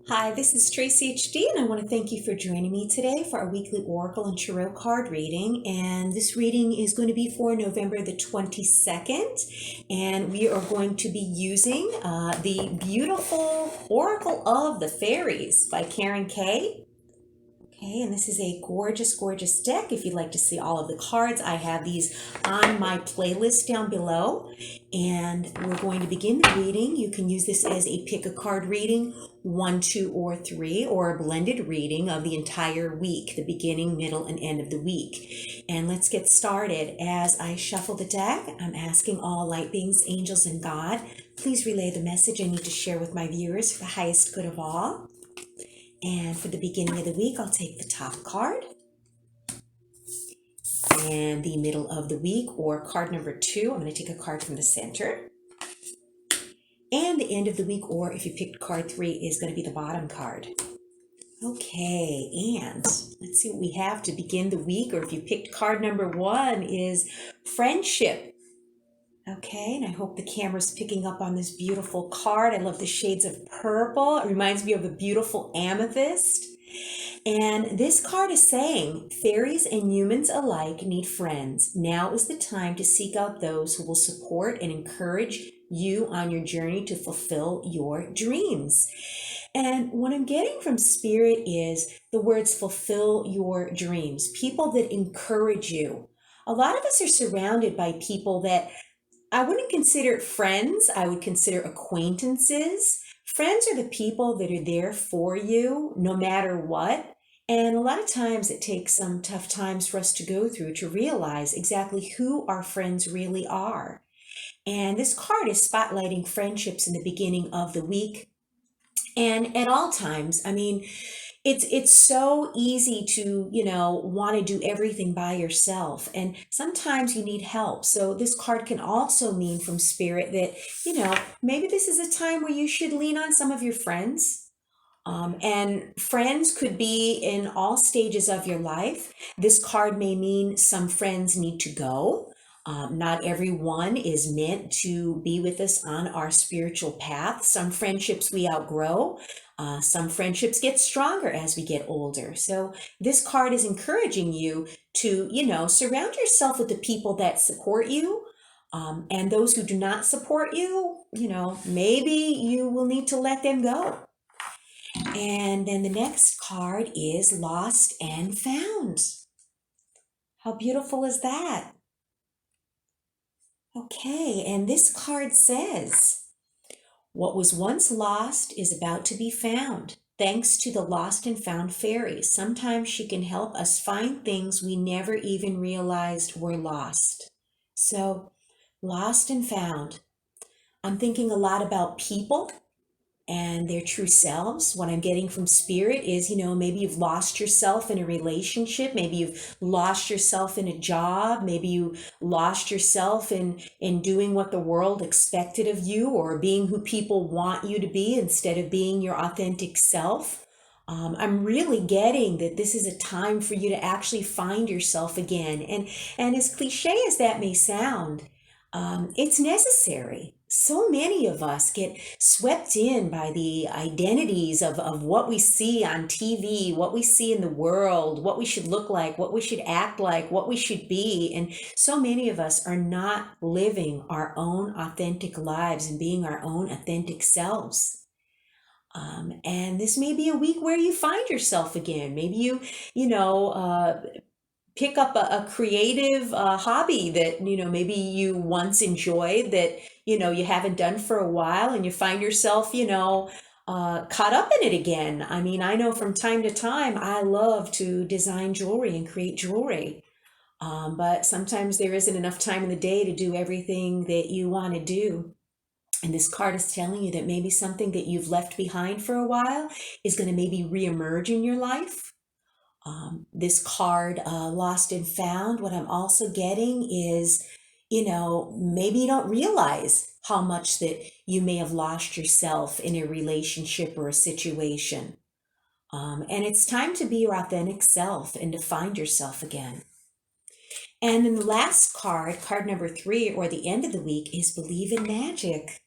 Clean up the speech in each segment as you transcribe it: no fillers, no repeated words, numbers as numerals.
Hi, this is Traceyhd, and I want to thank you for joining me today for our weekly Oracle and Tarot card reading. And this reading is going to be for November the 22nd, and we are going to be using the beautiful Oracle of the Fairies by Karen Kay. Okay, and this is a gorgeous, gorgeous deck. If you'd like to see all of the cards, I have these on my playlist down below. And we're going to begin the reading. You can use this as a pick a card reading, 1, 2, or 3, or a blended reading of the entire week, the beginning, middle, and end of the week. And let's get started. As I shuffle the deck, I'm asking all light beings, angels, and God, please relay the message I need to share with my viewers for the highest good of all. And for the beginning of the week, I'll take the top card. And the middle of the week, or card number 2, I'm going to take a card from the center. And the end of the week, or if you picked card 3, is going to be the bottom card. Okay, and let's see what we have to begin the week, or if you picked card number 1, is friendship. Okay, and I hope the camera's picking up on this beautiful card. I love the shades of purple. It reminds me of a beautiful amethyst. And this card is saying, fairies and humans alike need friends. Now is the time to seek out those who will support and encourage you on your journey to fulfill your dreams. And what I'm getting from Spirit is the words fulfill your dreams, people that encourage you. A lot of us are surrounded by people that I wouldn't consider friends, I would consider acquaintances. Friends are the people that are there for you no matter what. And a lot of times it takes some tough times for us to go through to realize exactly who our friends really are. And this card is spotlighting friendships in the beginning of the week and at all times. I mean, it's so easy to want to do everything by yourself, and sometimes you need help. So this card can also mean from Spirit that maybe this is a time where you should lean on some of your friends. And friends could be in all stages of your life. This card may mean some friends need to go. Not everyone is meant to be with us on our spiritual path. Some friendships we outgrow. Some friendships get stronger as we get older. So this card is encouraging you to, surround yourself with the people that support you. And those who do not support you, maybe you will need to let them go. And then the next card is Lost and Found. How beautiful is that? Okay, and this card says, what was once lost is about to be found. Thanks to the Lost and Found fairy, sometimes she can help us find things we never even realized were lost. So, lost and found. I'm thinking a lot about people and their true selves. What I'm getting from Spirit is, maybe you've lost yourself in a relationship, maybe you've lost yourself in a job, maybe you lost yourself in doing what the world expected of you, or being who people want you to be instead of being your authentic self. I'm really getting that this is a time for you to actually find yourself again. And as cliche as that may sound, it's necessary. So many of us get swept in by the identities of what we see on TV, what we see in the world, what we should look like, what we should act like, what we should be. And so many of us are not living our own authentic lives and being our own authentic selves. And this may be a week where you find yourself again. Maybe you know, pick up a creative hobby that maybe you once enjoyed that you haven't done for a while, and you find yourself caught up in it again. I mean, I know from time to time I love to design jewelry and create jewelry, but sometimes there isn't enough time in the day to do everything that you want to do. And this card is telling you that maybe something that you've left behind for a while is going to maybe reemerge in your life. This card, Lost and Found, what I'm also getting is, maybe you don't realize how much that you may have lost yourself in a relationship or a situation. And it's time to be your authentic self and to find yourself again. And then the last card, card number 3, or the end of the week, is Believe in Magic.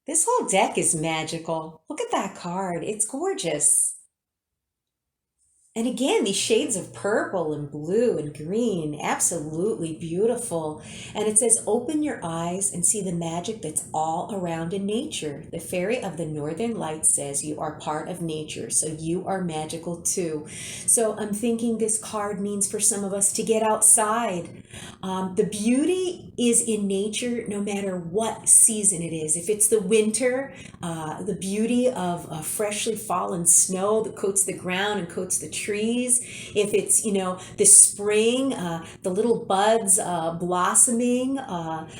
This whole deck is magical. Look at that card. It's gorgeous. And again, these shades of purple and blue and green, absolutely beautiful. And it says, open your eyes and see the magic that's all around in nature. The fairy of the Northern Lights says you are part of nature, so you are magical too. So I'm thinking this card means for some of us to get outside. The beauty is in nature no matter what season it is. If it's the winter, the beauty of freshly fallen snow that coats the ground and coats the trees. If it's, the spring, the little buds blossoming, the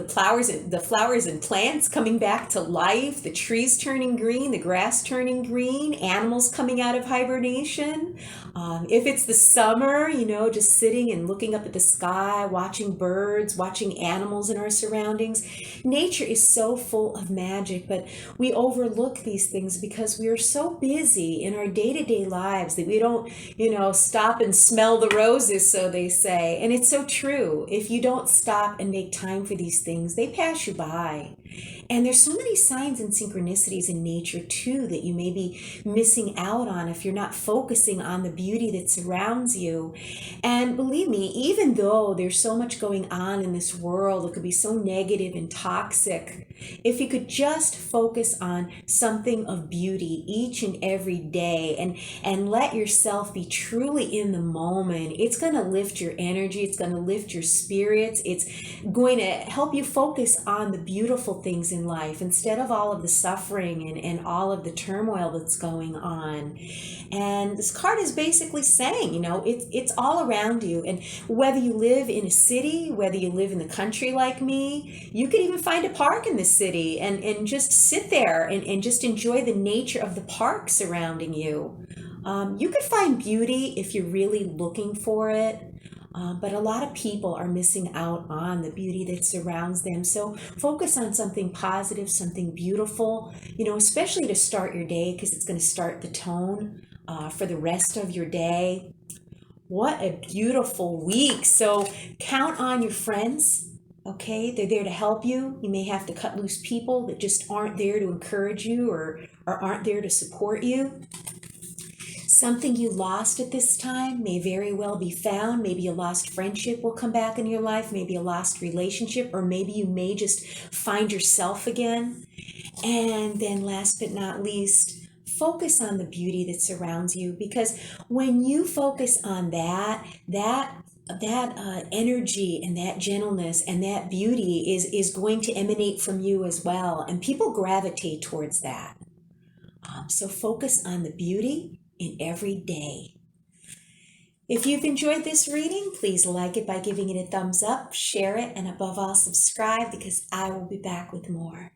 flowers and plants coming back to life, the trees turning green, the grass turning green, animals coming out of hibernation. If it's the summer, just sitting and looking up at the sky, watching birds, watching animals in our surroundings. Nature is so full of magic, but we overlook these things because we are so busy in our day-to-day lives that we don't, stop and smell the roses, so they say. And it's so true. If you don't stop and make time for these things, they pass you by. And there's so many signs and synchronicities in nature too that you may be missing out on if you're not focusing on the beauty that surrounds you. And believe me, even though there's so much going on in this world, it could be so negative and toxic, if you could just focus on something of beauty each and every day and let yourself be truly in the moment, it's going to lift your energy, it's going to lift your spirits, it's going to help you focus on the beautiful things in life instead of all of the suffering and all of the turmoil that's going on. And this card is basically saying, it's all around you. And whether you live in a city, whether you live in the country like me, you could even find a park in the city and just sit there and just enjoy the nature of the park surrounding you. You could find beauty if you're really looking for it. But a lot of people are missing out on the beauty that surrounds them. So focus on something positive, something beautiful, especially to start your day because it's going to start the tone for the rest of your day. What a beautiful week. So count on your friends. Okay, they're there to help you. You may have to cut loose people that just aren't there to encourage you or aren't there to support you. Something you lost at this time may very well be found. Maybe a lost friendship will come back in your life, maybe a lost relationship, or maybe you may just find yourself again. And then last but not least, focus on the beauty that surrounds you, because when you focus on that energy and that gentleness and that beauty is going to emanate from you as well, and people gravitate towards that. So focus on the beauty in every day. If you've enjoyed this reading, please like it by giving it a thumbs up, share it, and above all, subscribe, because I will be back with more.